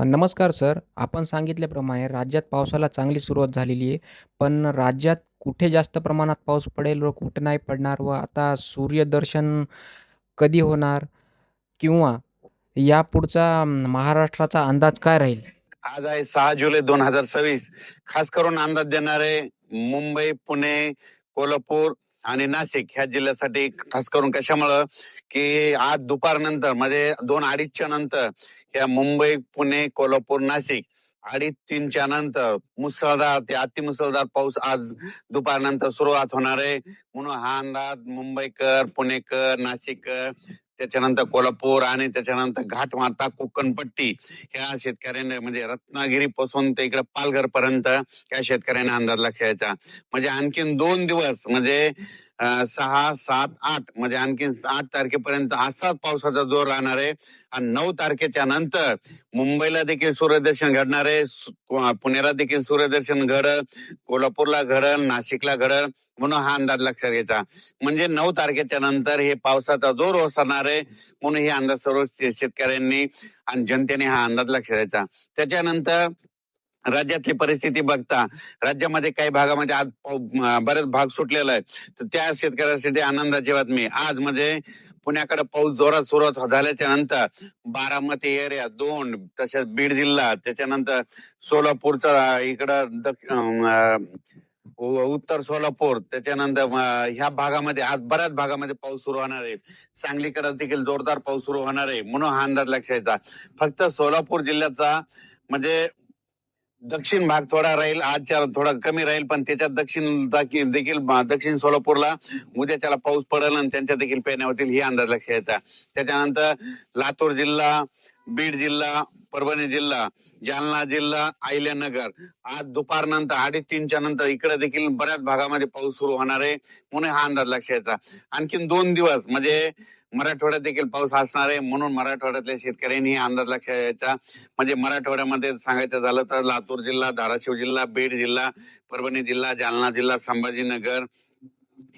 नमस्कार सर. आपण सांगितल्याप्रमाणे राज्यात पावसाला चांगली सुरुवात झालेली आहे. पण राज्यात कुठे जास्त प्रमाणात पाऊस पडेल व कुठे नाही पडणार व आता सूर्यदर्शन कधी होणार किंवा यापुढचा महाराष्ट्राचा अंदाज काय राहील? आज आहे 6 जुलै 2026. खास करून अंदाज देणारे मुंबई, पुणे, कोल्हापूर आणि नाशिक ह्या जिल्ह्यासाठी खास करून कशामुळं की आज दुपारनंतर म्हणजे 2-2:30च्या नंतर या मुंबई, पुणे, कोल्हापूर, नाशिक 2:30-3च्या नंतर मुसळधार ते अतिमुसळधार पाऊस आज दुपारनंतर सुरुवात होणार आहे. म्हणून हा अंदाज मुंबईकर, पुणेकर, नाशिककर, त्याच्यानंतर कोल्हापूर आणि त्याच्यानंतर घाटमाता कोकणपट्टी ह्या शेतकऱ्यांनी म्हणजे रत्नागिरी पासून ते इकडे पालघर पर्यंत या शेतकऱ्यांना अंदाज लक्षायचा. म्हणजे आणखीन 2 दिवस म्हणजे 6, 7, 8 म्हणजे आणखीन 8 तारखेपर्यंत असाच पावसाचा जोर राहणार आहे. आणि 9 तारखेच्या नंतर मुंबईला देखील सूर्यदर्शन घडणार आहे, पुण्याला देखील सूर्यदर्शन घडल, कोल्हापूरला घडल, नाशिकला घडल. म्हणून हा अंदाज लक्षात घ्यायचा. म्हणजे 9 तारखेच्या नंतर हे पावसाचा जोर ओसरणार आहे. म्हणून हे अंदाज सर्व शेतकऱ्यांनी आणि जनतेने हा अंदाज लक्षात द्यायचा. त्याच्यानंतर राज्यातली परिस्थिती बघता राज्यामध्ये काही भागामध्ये आज बरेच भाग सुटलेला आहे. तर त्या शेतकऱ्यांसाठी आनंदाची बातमी आज म्हणजे पुण्याकडे पाऊस जोरात सुरुवात झाल्याच्या नंतर बारामती एरिया 2, तसेच बीड जिल्हा, त्याच्यानंतर सोलापूरचा इकडं उत्तर सोलापूर, त्याच्यानंतर ह्या भागामध्ये आज बऱ्याच भागामध्ये पाऊस सुरू होणार आहे. सांगलीकडे देखील जोरदार पाऊस सुरू होणार आहे. म्हणून हा अंदाज लक्षात. फक्त सोलापूर जिल्ह्याचा म्हणजे दक्षिण भाग थोडा राहील, आजच्या थोडा कमी राहील, पण त्याच्यात दक्षिण सोलापूरला उद्याच्याला पाऊस पडेल आणि त्यांच्या देखील पेरण्या होतील ही अंदाज लक्षात. त्याच्यानंतर लातूर जिल्हा, बीड जिल्हा, परभणी जिल्हा, जालना जिल्हा, अहिल्यानगर आज दुपारनंतर 2:30च्या नंतर इकडे देखील बऱ्याच भागामध्ये पाऊस सुरू होणार आहे. म्हणून हा अंदाज लक्षात. आणखीन 2 दिवस म्हणजे मराठवाड्यात देखील पाऊस असणार आहे. म्हणून मराठवाड्यातल्या शेतकऱ्यांनी अंदाज लक्षात घ्यायचा. म्हणजे मराठवाड्यामध्ये सांगायचं झालं तर लातूर जिल्हा, धाराशिव जिल्हा, बीड जिल्हा, परभणी जिल्हा, जालना जिल्हा, संभाजीनगर,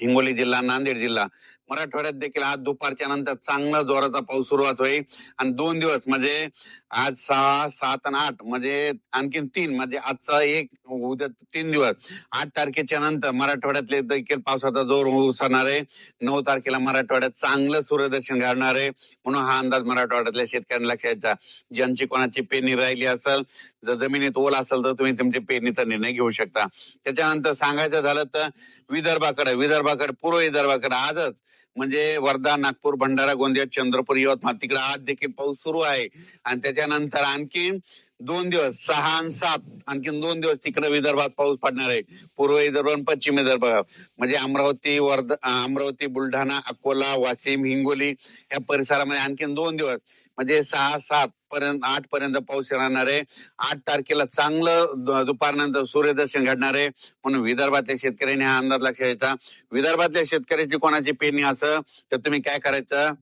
हिंगोली जिल्हा, नांदेड जिल्हा, मराठवाड्यात देखील आज दुपारच्या नंतर चांगला जोराचा पाऊस सुरुवात होईल. आणि 2 दिवस म्हणजे आज 6, 7 आणि 8 म्हणजे आणखीन 3 म्हणजे आजचा एक, उद्या 3 दिवस. 8 तारखेच्या नंतर मराठवाड्यातले देखील पावसाचा जोर उसरणार आहे. 9 तारखेला मराठवाड्यात चांगलं सूर्यदर्शन घडणार आहे. म्हणून हा अंदाज मराठवाड्यातल्या शेतकऱ्यांना लक्षात. ज्यांची कोणाची पेरणी राहिली असेल, जर जमिनीत ओल असेल तर तुम्ही तुमच्या पेरणीचा निर्णय घेऊ शकता. त्याच्यानंतर सांगायचं झालं तर विदर्भाकडे पूर्व विदर्भाकडे आजच म्हणजे वर्धा, नागपूर, भंडारा, गोंदिया, चंद्रपूर, यवतमाळ तिकडे आज देखील पाऊस सुरू आहे. आणि त्याच्यानंतर आणखीन 2 दिवस 6 आणि 7 आणखीन 2 दिवस तिकडे विदर्भात पाऊस पडणार आहे. पूर्व विदर्भ आणि पश्चिम विदर्भ म्हणजे अमरावती, बुलढाणा, अकोला, वाशिम, हिंगोली या परिसरामध्ये आणखीन 2 दिवस म्हणजे 6, 7 पर्यंत 8 पर्यंत पाऊस राहणार आहे. 8 तारखेला चांगलं दुपारनंतर सूर्यदर्शन घडणार आहे. म्हणून विदर्भातल्या शेतकऱ्यांनी हा अंदाज लक्षात घ्यायचा. विदर्भातल्या शेतकऱ्याची कोणाची पेरणी असं तर तुम्ही काय करायचं,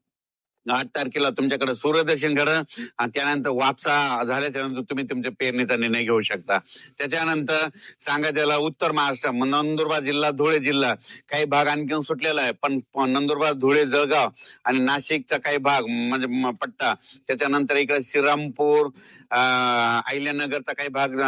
8 तारखेला तुमच्याकडे सूर्यदर्शन घडलं आणि त्यानंतर वापसा झाल्याच्या नंतर तुम्ही तुमच्या पेरणीचा निर्णय घेऊ शकता. त्याच्यानंतर सांगायला उत्तर महाराष्ट्र, नंदुरबार जिल्हा, धुळे जिल्हा काही भाग आणखी सुटलेला आहे. पण नंदुरबार, धुळे, जळगाव आणि नाशिकचा काही भाग म्हणजे पट्टा, त्याच्यानंतर इकडे श्रीरामपूर, अहिल्यानगरचा काही भाग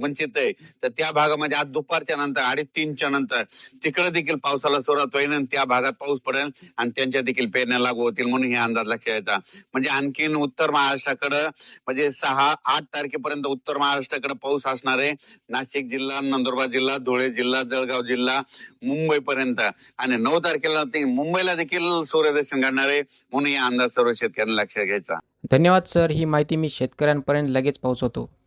वंचित आहे. तर त्या भागामध्ये आज दुपारच्या नंतर 2:30च्या नंतर तिकडे देखील पावसाला सुरुवात होईल आणि त्या भागात पाऊस पडेल आणि त्यांच्या देखील पेरण्या लागू होतील. म्हणून हे अंदाज लक्षात घ्यायचा. म्हणजे आणखीन उत्तर महाराष्ट्राकडे म्हणजे 6-8 तारखेपर्यंत उत्तर महाराष्ट्राकडे पाऊस असणार आहे. नाशिक जिल्हा, नंदुरबार जिल्हा, धुळे जिल्हा, जळगाव जिल्हा, मुंबई पर्यंत. आणि 9 तारखेला मुंबईला देखील सूर्यदर्शन घडणार आहे. म्हणून हे अंदाज सर्व शेतकऱ्यांना लक्षात घ्यायचा. धन्यवाद सर. ही माहिती मी शेतकऱ्यांपर्यंत लगेच पोहोचवतो.